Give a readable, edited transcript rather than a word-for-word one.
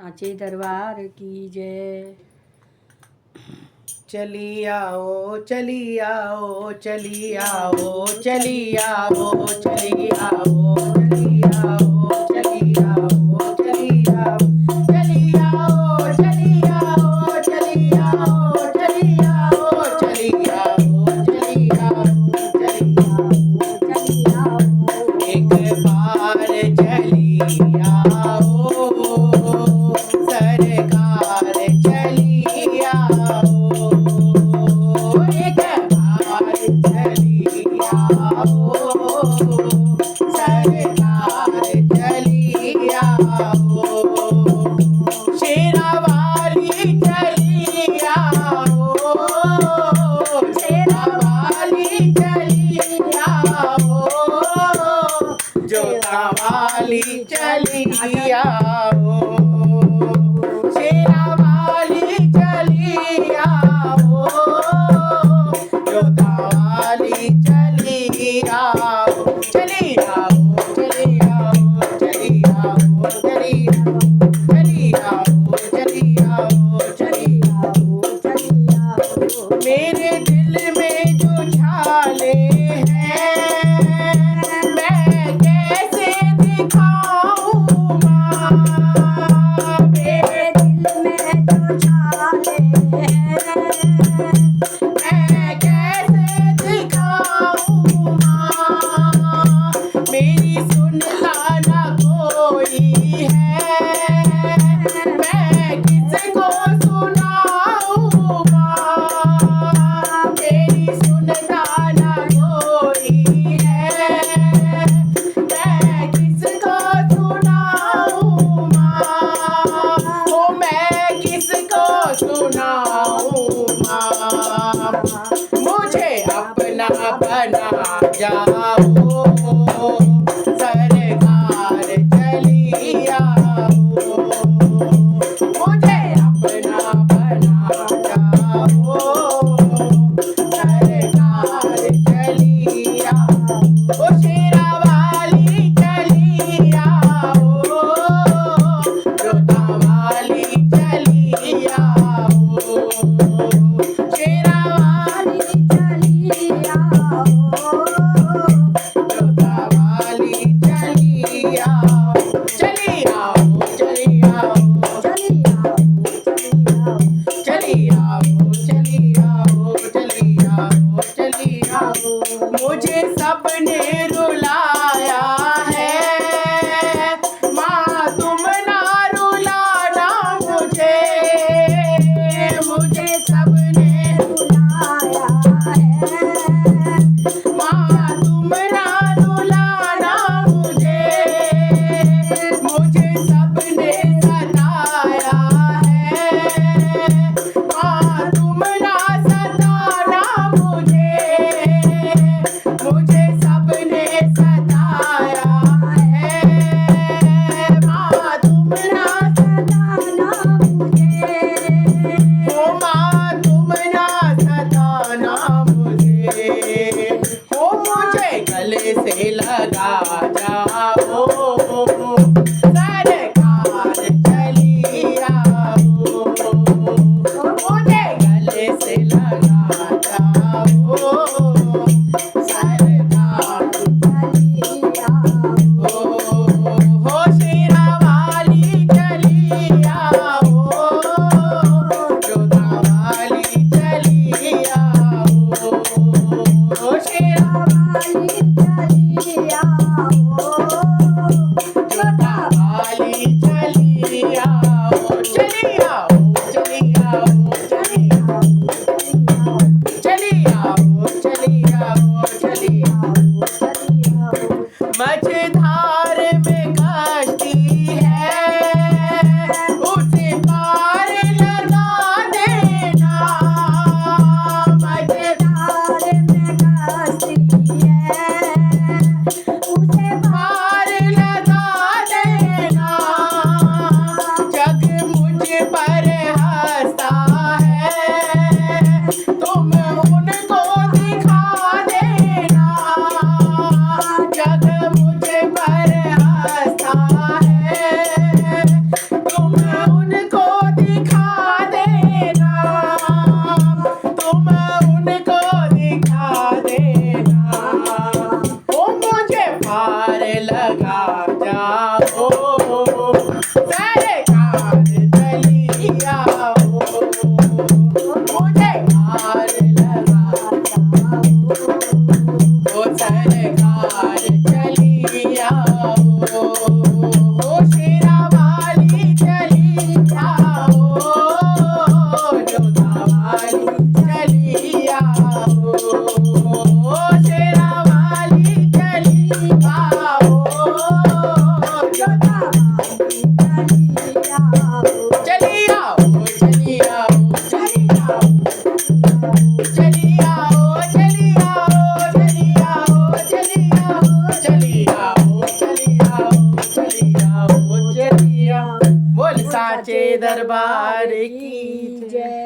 सांचे दरबार की जय। चली आओ चली आओ चली आओ चली आओ चली आओ चली आओ चली आओ चली आओ चली आओ चली आओ चली आओ चली आओ चली आओ चली आओ चली आओ एक बार चली आओ सरकार चली आओ एक बार चली आओ सरकार चली आओ शेरा वाली चली आओ शेरा वाली चली आओ जोता वाली चली आओ शेरा वाली चली आओ जोता वाली चली आओ चली आओ चली आओ चली आओ चली आओ चली आओ चली आओ चली आओ मेरे दिल में जो झाले हैं मैं कैसे दिखाऊं माँ मेरे दिल में जो झाले हैं मैं कैसे दिखाऊं माँ मेरी सुनता ना कोई है मैं किसको सुनाऊं माँ मेरी सुनता ना कोई है मैं किसको सुनाऊं माँ ओ मैं किसको सुनाऊं माँ मुझे अपना बना जाओ सरकार चली आओ मुझे अपना बना जाओ सरकार चली आओ ओ शेरा वाली चली आओ जोता वाली चली आओ शेरा वाली चली आओ जोता वाली चली आओ चली आओ चली आओ चली आओ चली आओ चली आओ चली आओ मुझे सबने रुलाया है माँ तुम ना रुलाना मुझे मुझे सबने रुलाया है माँ तुम ना रुलाना मुझे मुझे सबने सताया है माँ तुम ना सताना मुझे मुझे सबने सताया है माँ तुम ना सताना मुझे हो माँ तुम ना सताना मुझे हो मुझे गले से लगा जाओ सरकार चली आओ मुझे गले से लगा जाओ सरकार चली आओ हो शेरा वाली चली आओ जोता वाली चली आओ हो शेरा वाली चली आओ जोता वाली चली आओ चली आओ चली आओ चली आओ चली आओ चली आओ चली आओ मझधार में कश्ती है उसे पार लगा देना मझधार में कश्ती है उसे पार लगा देना आओ जोधा वाली चली आओ शेरा वाली चली आओ जोधा चली आओ चली आओ चली आओ चली आओ चली आओ चली आओ चली आओ चली आओ चली आओ चली आओ चली आओ बोल साचे दरबार की